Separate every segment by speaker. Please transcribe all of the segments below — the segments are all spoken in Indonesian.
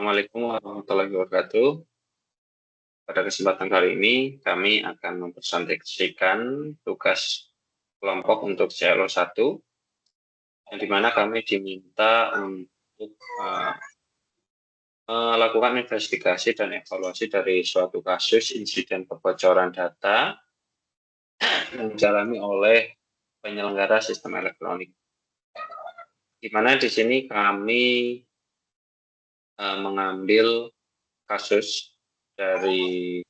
Speaker 1: Assalamualaikum warahmatullahi wabarakatuh. Pada kesempatan kali ini, kami akan mempresentasikan tugas kelompok untuk CLO1, yang dimana kami diminta untuk melakukan investigasi dan evaluasi dari suatu kasus insiden kebocoran data yang dialami oleh penyelenggara sistem elektronik. Di mana di sini kami mengambil kasus dari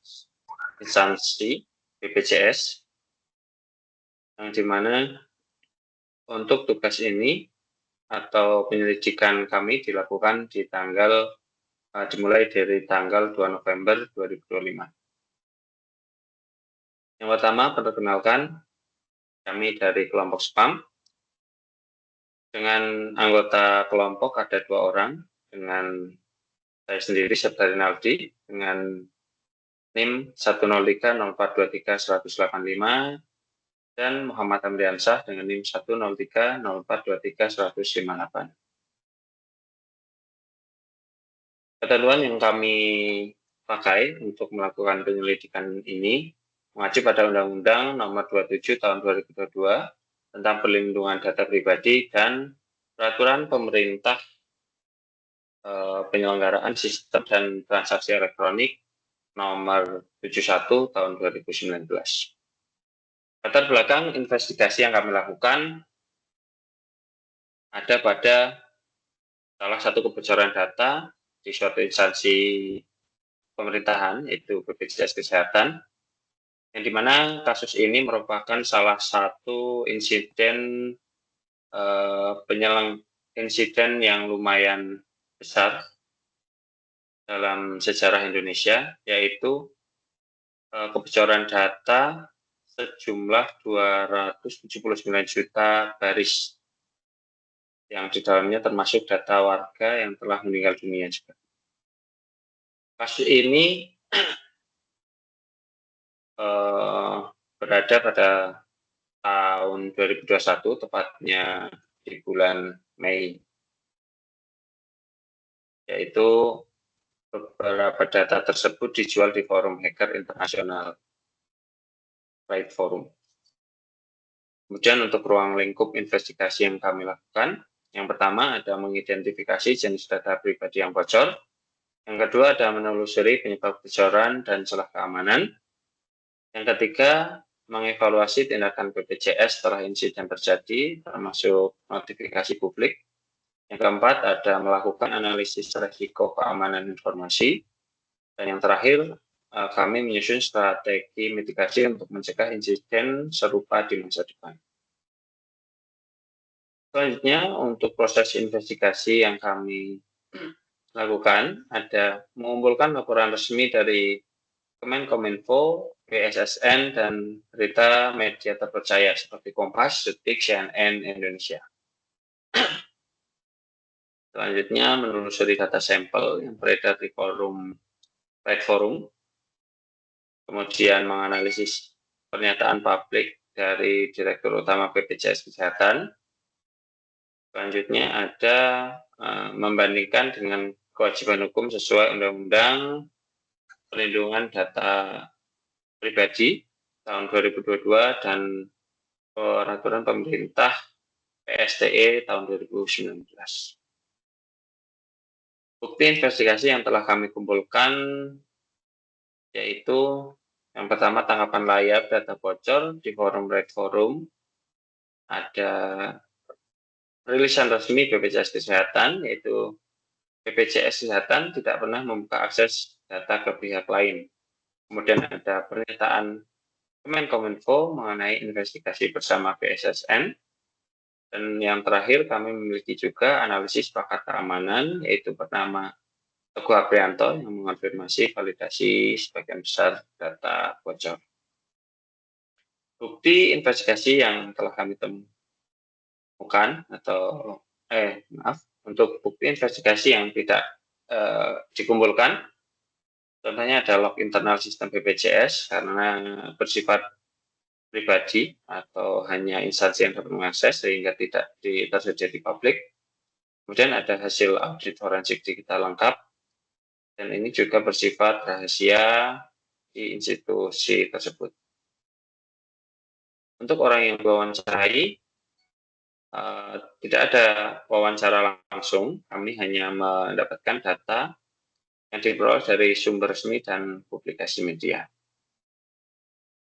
Speaker 1: instansi BPJS, yang dimana untuk tugas ini atau penyelidikan kami dilakukan dimulai dari tanggal 2 November 2025. Yang pertama, perkenalkan, kami dari kelompok spam. Dengan anggota kelompok ada 2 orang, dengan saya sendiri, Septa Rinaldi, dengan NIM 1030423 dan Muhammad Amriansyah dengan NIM 1030423 Ketentuan yang kami pakai untuk melakukan penyelidikan ini mengacu pada Undang-Undang Nomor 27 Tahun 2022 tentang Perlindungan Data Pribadi dan Peraturan Pemerintah Penyelenggaraan Sistem dan Transaksi Elektronik Nomor 71 Tahun 2019. Latar belakang investigasi yang kami lakukan ada pada salah satu kebocoran data di suatu instansi pemerintahan, yaitu BPJS Kesehatan, yang dimana kasus ini merupakan salah satu insiden insiden yang lumayan besar dalam sejarah Indonesia, yaitu kebocoran data sejumlah 279 juta baris, yang di dalamnya termasuk data warga yang telah meninggal dunia juga. Kasus ini berada pada tahun 2021, tepatnya di bulan Mei, yaitu beberapa data tersebut dijual di forum hacker internasional, Right Forum. Kemudian untuk ruang lingkup investigasi yang kami lakukan, yang pertama ada mengidentifikasi jenis data pribadi yang bocor, yang kedua ada menelusuri penyebab kebocoran dan celah keamanan, yang ketiga mengevaluasi tindakan BPJS setelah insiden terjadi, termasuk notifikasi publik. Yang keempat, ada melakukan analisis risiko keamanan informasi. Dan yang terakhir, kami menyusun strategi mitigasi untuk mencegah insiden serupa di masa depan. Selanjutnya, untuk proses investigasi yang kami lakukan, ada mengumpulkan laporan resmi dari Kemenkominfo, BSSN, dan berita media terpercaya seperti Kompas, Detik, CNN Indonesia. Selanjutnya, menelusuri data sampel yang beredar di Right Forum, kemudian menganalisis pernyataan publik dari Direktur Utama BPJS Kesehatan. Selanjutnya ada membandingkan dengan kewajiban hukum sesuai Undang-Undang Perlindungan Data Pribadi tahun 2022 dan Peraturan Pemerintah PSTE tahun 2019. Bukti investigasi yang telah kami kumpulkan yaitu yang pertama tangkapan layar data bocor di forum Right Forum, ada rilisan resmi BPJS Kesehatan, yaitu BPJS Kesehatan tidak pernah membuka akses data ke pihak lain. Kemudian ada pernyataan Kemenkominfo mengenai investigasi bersama BSSN. Dan yang terakhir kami memiliki juga analisis pakar keamanan, yaitu bernama Teguh Aprianto yang mengonfirmasi validasi sebagian besar data bocor. Bukti investigasi yang telah kami temukan untuk bukti investigasi yang tidak dikumpulkan, contohnya ada log internal sistem BPJS karena bersifat pribadi atau hanya instansi yang dapat mengakses sehingga tidak tersedia di publik. Kemudian ada hasil audit forensik digital lengkap dan ini juga bersifat rahasia di institusi tersebut. Untuk orang yang diwawancarai, tidak ada wawancara langsung, kami hanya mendapatkan data yang diperoleh dari sumber resmi dan publikasi media.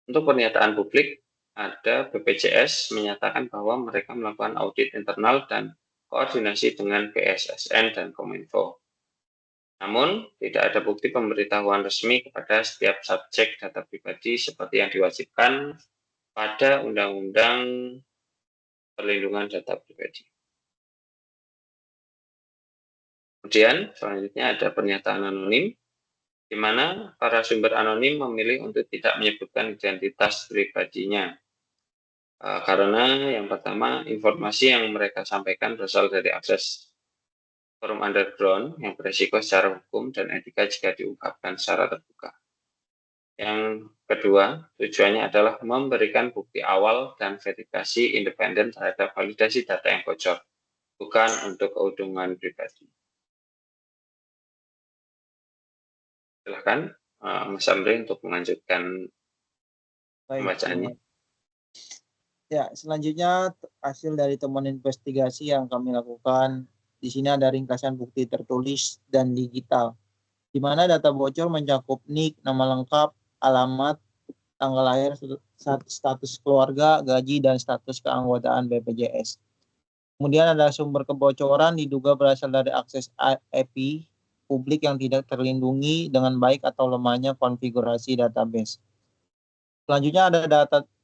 Speaker 1: Untuk pernyataan publik, ada BPJS menyatakan bahwa mereka melakukan audit internal dan koordinasi dengan BSSN dan Kominfo. Namun, tidak ada bukti pemberitahuan resmi kepada setiap subjek data pribadi seperti yang diwajibkan pada Undang-Undang Perlindungan Data Pribadi. Kemudian, selanjutnya ada pernyataan anonim, di mana para sumber anonim memilih untuk tidak menyebutkan identitas pribadinya. Karena yang pertama, informasi yang mereka sampaikan berasal dari akses forum underground yang beresiko secara hukum dan etika jika diungkapkan secara terbuka. Yang kedua, tujuannya adalah memberikan bukti awal dan verifikasi independen terhadap validasi data yang bocor, bukan untuk keuntungan pribadi. Silakan Mas Amri untuk melanjutkan pembacaannya.
Speaker 2: Ya, selanjutnya hasil dari temuan investigasi yang kami lakukan. Di sini ada ringkasan bukti tertulis dan digital, di mana data bocor mencakup NIK, nama lengkap, alamat, tanggal lahir, status keluarga, gaji, dan status keanggotaan BPJS. Kemudian ada sumber kebocoran diduga berasal dari akses IP publik yang tidak terlindungi dengan baik atau lemahnya konfigurasi database. Selanjutnya ada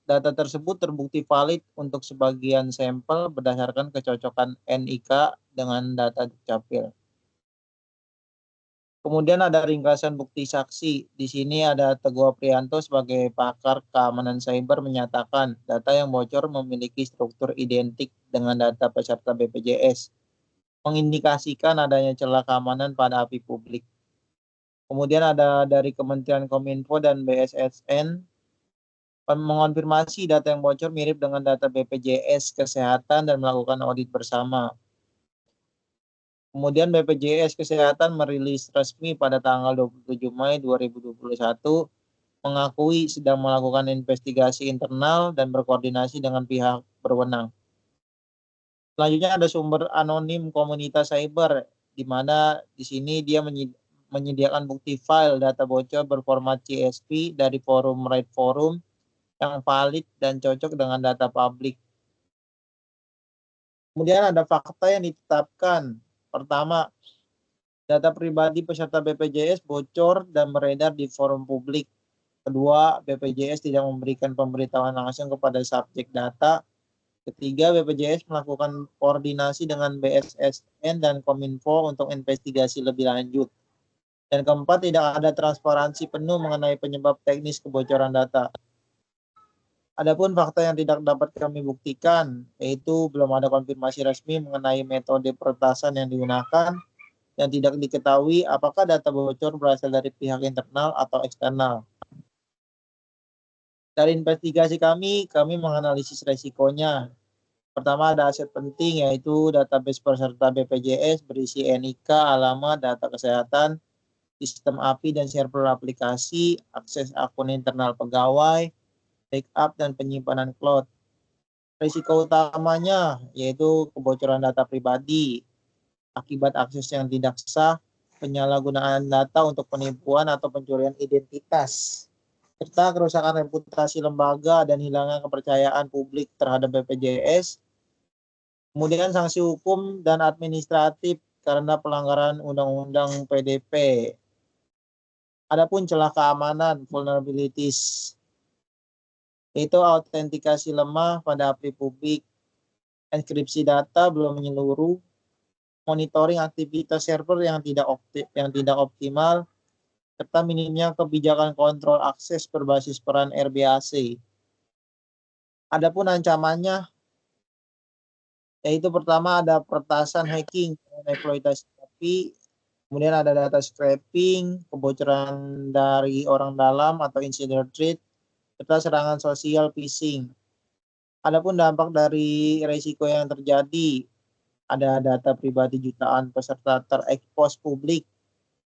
Speaker 2: data tersebut terbukti valid untuk sebagian sampel berdasarkan kecocokan NIK dengan data Dukcapil. Kemudian ada ringkasan bukti saksi. Di sini ada Teguh Aprianto sebagai pakar keamanan cyber menyatakan data yang bocor memiliki struktur identik dengan data peserta BPJS, mengindikasikan adanya celah keamanan pada API publik. Kemudian ada dari Kementerian Kominfo dan BSSN mengonfirmasi data yang bocor mirip dengan data BPJS Kesehatan dan melakukan audit bersama. Kemudian BPJS Kesehatan merilis resmi pada tanggal 27 Mei 2021 mengakui sedang melakukan investigasi internal dan berkoordinasi dengan pihak berwenang. Selanjutnya ada sumber anonim komunitas cyber, di mana di sini dia menyediakan bukti file data bocor berformat CSV dari forum Right Forum yang valid dan cocok dengan data publik. Kemudian ada fakta yang ditetapkan. Pertama, data pribadi peserta BPJS bocor dan beredar di forum publik. Kedua, BPJS tidak memberikan pemberitahuan langsung kepada subjek data. Ketiga, BPJS melakukan koordinasi dengan BSSN dan Kominfo untuk investigasi lebih lanjut. Dan keempat, tidak ada transparansi penuh mengenai penyebab teknis kebocoran data. Adapun fakta yang tidak dapat kami buktikan, yaitu belum ada konfirmasi resmi mengenai metode peretasan yang digunakan, dan tidak diketahui apakah data bocor berasal dari pihak internal atau eksternal. Dari investigasi kami menganalisis resikonya. Pertama, ada aset penting, yaitu database peserta BPJS berisi NIK, alamat, data kesehatan, sistem API dan server aplikasi, akses akun internal pegawai, backup dan penyimpanan cloud. Risiko utamanya yaitu kebocoran data pribadi akibat akses yang tidak sah, penyalahgunaan data untuk penipuan atau pencurian identitas, serta kerusakan reputasi lembaga dan hilangnya kepercayaan publik terhadap BPJS. Kemudian sanksi hukum dan administratif karena pelanggaran Undang-Undang PDP. Adapun celah keamanan, vulnerabilities, yaitu autentikasi lemah pada API publik, enkripsi data belum menyeluruh, monitoring aktivitas server yang tidak optimal, serta minimnya kebijakan kontrol akses berbasis peran RBAC. Adapun ancamannya, yaitu pertama ada peretasan hacking dan eksploitasi API, kemudian ada data scraping, kebocoran dari orang dalam atau insider threat, serta serangan sosial phishing. Adapun dampak dari risiko yang terjadi, ada data pribadi jutaan peserta terekspos publik,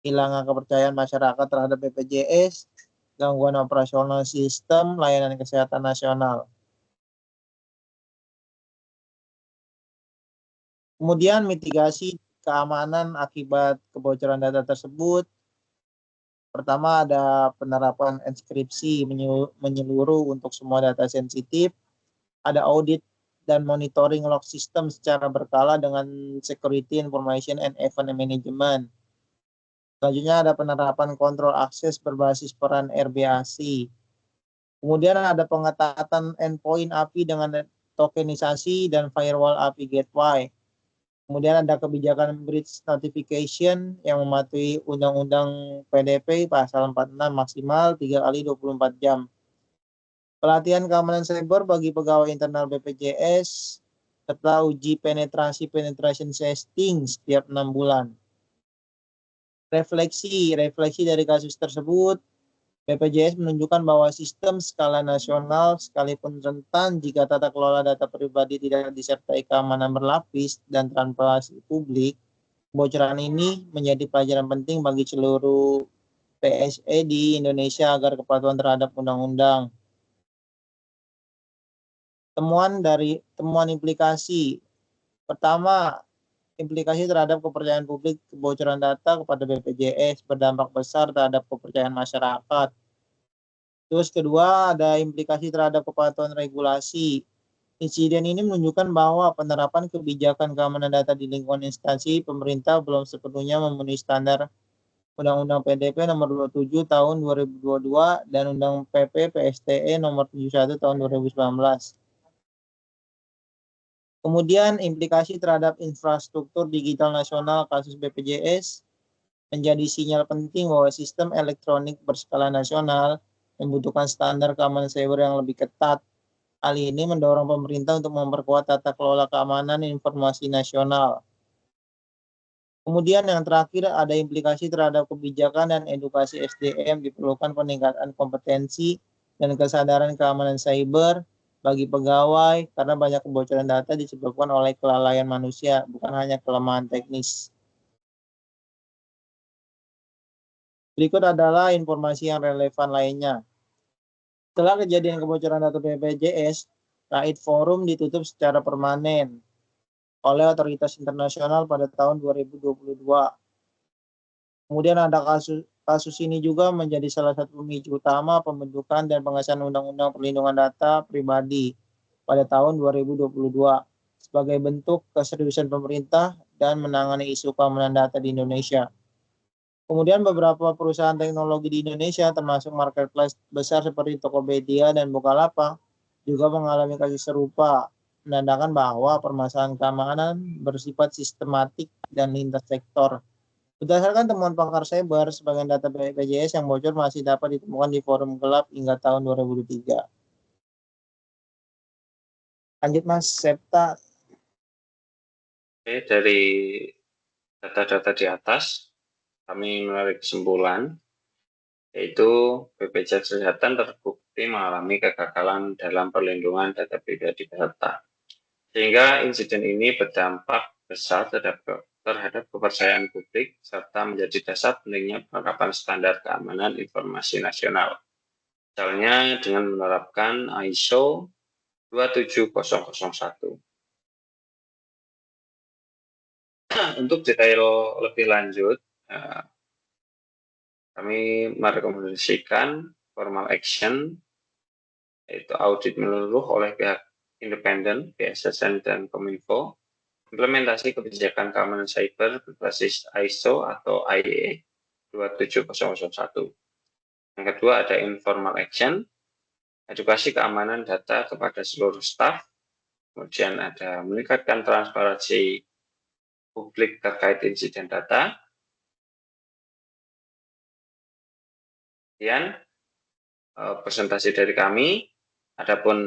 Speaker 2: hilangnya kepercayaan masyarakat terhadap BPJS, gangguan operasional sistem layanan kesehatan nasional. Kemudian mitigasi keamanan akibat kebocoran data tersebut. Pertama ada penerapan enkripsi menyeluruh untuk semua data sensitif. Ada audit dan monitoring log system secara berkala dengan security information and event management. Selanjutnya ada penerapan kontrol akses berbasis peran RBAC. Kemudian ada pengetatan endpoint API dengan tokenisasi dan firewall API gateway. Kemudian ada kebijakan bridge notification yang mematuhi Undang-Undang PDP pasal 46 maksimal 3 kali 24 jam. Pelatihan keamanan cyber bagi pegawai internal BPJS serta uji penetration testing setiap 6 bulan. Refleksi dari kasus tersebut, BPJS menunjukkan bahwa sistem skala nasional sekalipun rentan jika tata kelola data pribadi tidak disertai keamanan berlapis dan transparansi publik, kebocoran ini menjadi pelajaran penting bagi seluruh PSE di Indonesia agar kepatuhan terhadap undang-undang. Temuan implikasi. Pertama, implikasi terhadap kepercayaan publik kebocoran data kepada BPJS berdampak besar terhadap kepercayaan masyarakat. Terus kedua, ada implikasi terhadap kepatuhan regulasi. Insiden ini menunjukkan bahwa penerapan kebijakan keamanan data di lingkungan instansi pemerintah belum sepenuhnya memenuhi standar Undang-Undang PDP nomor 27 tahun 2022 dan Undang PP PSTE nomor 71 tahun 2019. Kemudian implikasi terhadap infrastruktur digital nasional kasus BPJS menjadi sinyal penting bahwa sistem elektronik berskala nasional membutuhkan standar keamanan cyber yang lebih ketat. Hal ini mendorong pemerintah untuk memperkuat tata kelola keamanan informasi nasional. Kemudian yang terakhir ada implikasi terhadap kebijakan dan edukasi SDM, diperlukan peningkatan kompetensi dan kesadaran keamanan cyber bagi pegawai karena banyak kebocoran data disebabkan oleh kelalaian manusia, bukan hanya kelemahan teknis. Berikut adalah informasi yang relevan lainnya. Setelah kejadian kebocoran data BPJS, RAID Forum ditutup secara permanen oleh otoritas internasional pada tahun 2022. Kemudian ada kasus ini juga menjadi salah satu pemicu utama pembentukan dan pengesahan Undang-Undang Perlindungan Data Pribadi pada tahun 2022 sebagai bentuk keseriusan pemerintah dan menangani isu keamanan data di Indonesia. Kemudian beberapa perusahaan teknologi di Indonesia termasuk marketplace besar seperti Tokopedia dan Bukalapak juga mengalami kasus serupa, menandakan bahwa permasalahan keamanan bersifat sistematik dan lintas sektor. Berdasarkan temuan pakar cyber, sebagian data BPJS yang bocor masih dapat ditemukan di forum gelap hingga tahun 2003. Lanjut Mas Septa.
Speaker 1: Oke, dari data-data di atas, kami menarik kesimpulan, yaitu BPJS Kesehatan terbukti mengalami kegagalan dalam perlindungan data pribadi peserta. Sehingga insiden ini berdampak besar terhadap kepercayaan publik, serta menjadi dasar pentingnya penerapan standar keamanan informasi nasional. Misalnya dengan menerapkan ISO 27001. Untuk detail lebih lanjut, kami merekomendasikan formal action, yaitu audit menyeluruh oleh pihak independen, BSSN dan Kominfo, implementasi kebijakan keamanan cyber berbasis ISO atau IEC 27001. Yang kedua ada informal action, edukasi keamanan data kepada seluruh staf, kemudian ada meningkatkan transparansi publik terkait insiden data. Kemudian presentasi dari kami, adapun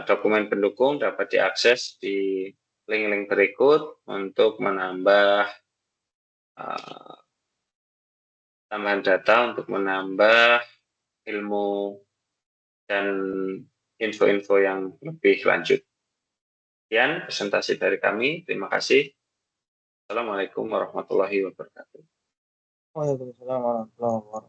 Speaker 1: dokumen pendukung dapat diakses di link-link berikut untuk menambah tambahan data, untuk menambah ilmu dan info-info yang lebih lanjut. Sekian presentasi dari kami. Terima kasih. Assalamualaikum warahmatullahi wabarakatuh.
Speaker 2: Waalaikumsalam warahmatullahi wabarakatuh.